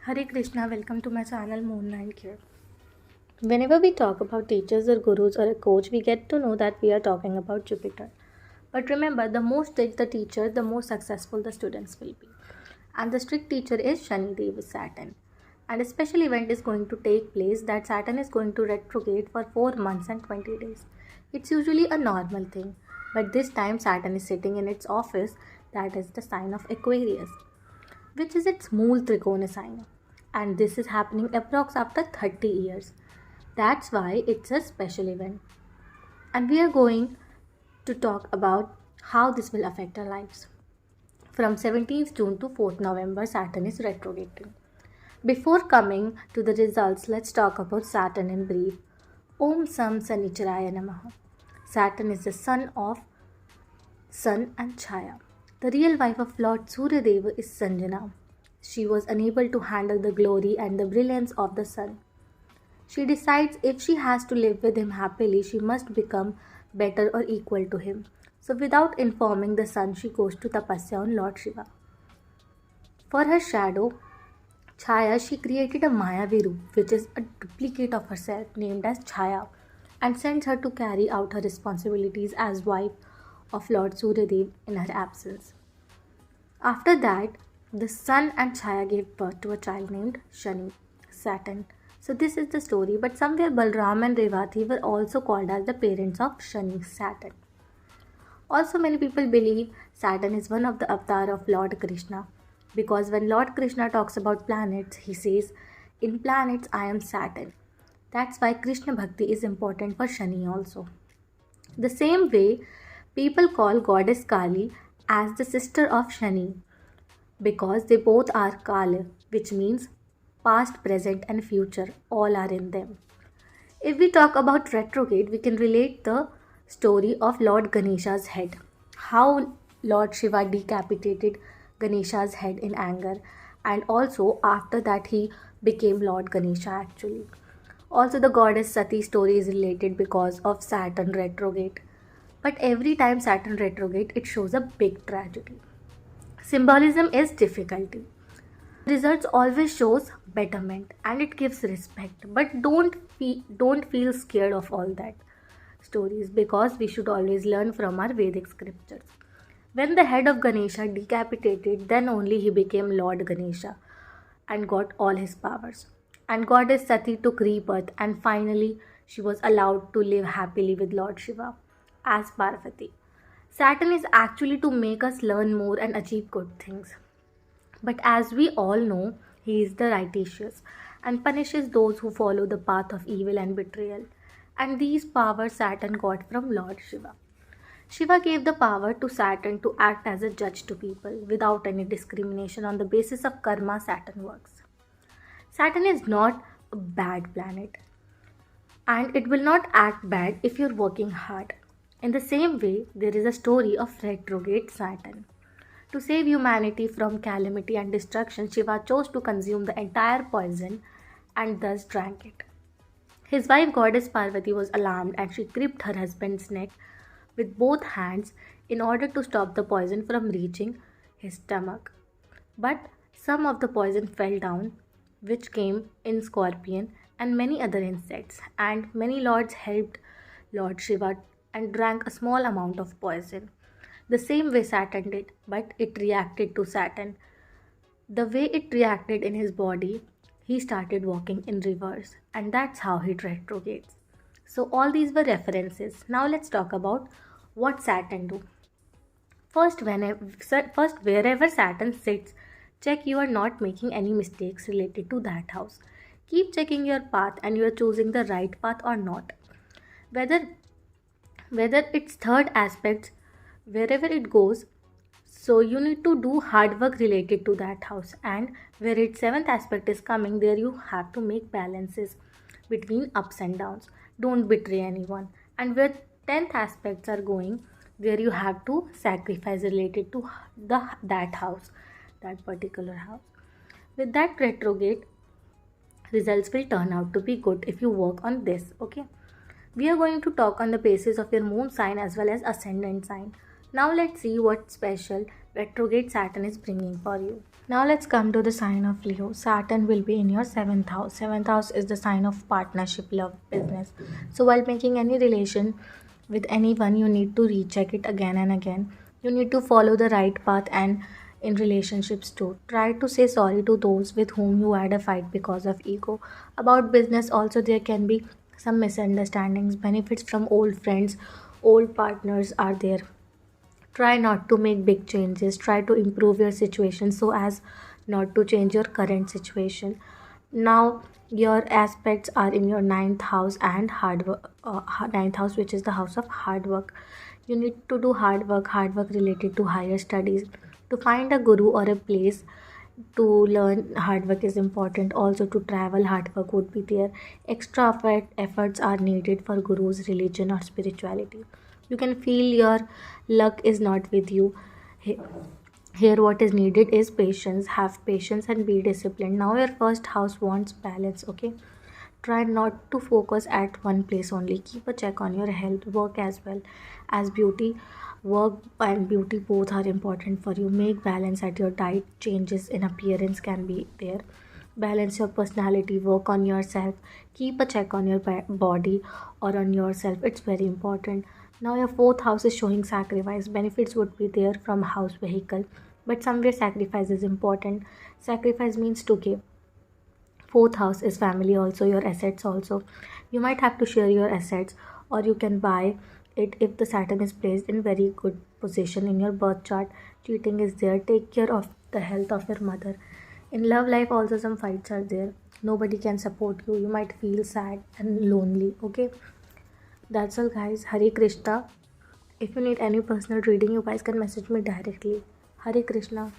Hare Krishna, welcome to my channel Moonlight here. Whenever we talk about teachers or gurus or a coach, we get to know that we are talking about Jupiter. But remember, the more strict the teacher, the more successful the students will be. And the strict teacher is Shani Dev Saturn. And a special event is going to take place that Saturn is going to retrograde for 4 months and 20 days. It's usually a normal thing, but this time Saturn is sitting in its office, that is the sign of Aquarius, which is its Mool Trikona sign. And this is happening approx after 30 years. That's why it's a special event. And we are going to talk about how this will affect our lives. From 17th June to 4th November, Saturn is retrograding. Before coming to the results, let's talk about Saturn in brief. Om Sam Sanicharaya Namaha. Saturn is the son of Sun and Chaya. The real wife of Lord Suryadeva is Sanjana. She was unable to handle the glory and the brilliance of the sun. She decides if she has to live with him happily, she must become better or equal to him. So without informing the sun, she goes to tapasya on Lord Shiva. For her shadow, Chaya, she created a Mayavi Roop, which is a duplicate of herself named as Chaya, and sends her to carry out her responsibilities as wife of Lord Suryadev in her absence. After that, the sun and Chaya gave birth to a child named Shani, Saturn. So this is the story, but somewhere Balram and Revati were also called as the parents of Shani, Saturn. Also, many people believe Saturn is one of the avatar of Lord Krishna, because when Lord Krishna talks about planets, he says, "In planets I am Saturn." That's why Krishna Bhakti is important for Shani also. The same way, people call goddess Kali as the sister of Shani, because they both are Kala, which means past, present, and future, all are in them. If we talk about retrograde, we can relate the story of Lord Ganesha's head. How Lord Shiva decapitated Ganesha's head in anger, and also after that he became Lord Ganesha actually. Also, the goddess Sati story is related because of Saturn retrograde. But every time Saturn retrograde, it shows a big tragedy. Symbolism is difficulty. Results always shows betterment and it gives respect. But don't feel scared of all that stories, because we should always learn from our Vedic scriptures. When the head of Ganesha decapitated, then only he became Lord Ganesha and got all his powers. And goddess Sati took rebirth, and finally she was allowed to live happily with Lord Shiva as Parvati. Saturn is actually to make us learn more and achieve good things. But as we all know, he is the righteous and punishes those who follow the path of evil and betrayal. And these powers Saturn got from Lord Shiva. Shiva gave the power to Saturn to act as a judge to people without any discrimination. On the basis of karma, Saturn works. Saturn is not a bad planet, and it will not act bad if you're working hard. In the same way, there is a story of retrograde Saturn. To save humanity from calamity and destruction, Shiva chose to consume the entire poison and thus drank it. His wife goddess Parvati was alarmed and she gripped her husband's neck with both hands in order to stop the poison from reaching his stomach. But some of the poison fell down, which came in scorpion and many other insects, and many lords helped Lord Shiva and drank a small amount of poison. The same way Saturn did, but it reacted to Saturn. The way it reacted in his body, he started walking in reverse, and that's how he retrogrades. So all these were references. Now let's talk about what Saturn do. First, wherever Saturn sits, check you are not making any mistakes related to that house. Keep checking your path and you are choosing the right path or not. Whether it's third aspects, wherever it goes, so you need to do hard work related to that house. And where its seventh aspect is coming, there you have to make balances between ups and downs. Don't betray anyone. And where 10th aspects are going, there you have to sacrifice related to that house, that particular house. With that retrograde, results will turn out to be good if you work on this. Okay, we are going to talk on the basis of your moon sign as well as ascendant sign. Now let's see what special retrograde Saturn is bringing for you. Now let's come to the sign of Leo. Saturn will be in your seventh house. Seventh house is the sign of partnership, love, business. So while making any relation with anyone, you need to recheck it again and again. You need to follow the right path, and in relationships too. Try to say sorry to those with whom you had a fight because of ego. About business also, there can be some misunderstandings. Benefits from old friends, old partners are there. Try not to make big changes. Try to improve your situation so as not to change your current situation. Now your aspects are in your ninth house and hard work, ninth house, which is the house of hard work. You need to do hard work related to higher studies. To find a guru or a place to learn, hard work is important. Also to travel, hard work would be there. Extra efforts are needed for gurus, religion or spirituality. You can feel your luck is not with you. He- Here, what is needed is patience. Have patience and be disciplined. Now, your first house wants balance, okay? Try not to focus at one place only. Keep a check on your health, work as well as beauty. Work and beauty both are important for you. Make balance at your diet. Changes in appearance can be there. Balance your personality, work on yourself. Keep a check on your body or on yourself. It's very important. Now, your fourth house is showing sacrifice. Benefits would be there from house vehicle, but somewhere sacrifice is important. Sacrifice means to give. Fourth house is family, also your assets also. You might have to share your assets, or you can buy it if the Saturn is placed in very good position in your birth chart. Cheating is there. Take care of the health of your mother. In love life also, some fights are there. Nobody can support you. You might feel sad and lonely. Okay, that's all guys. Hare Krishna. If you need any personal reading, you guys can message me directly. Hare Krishna.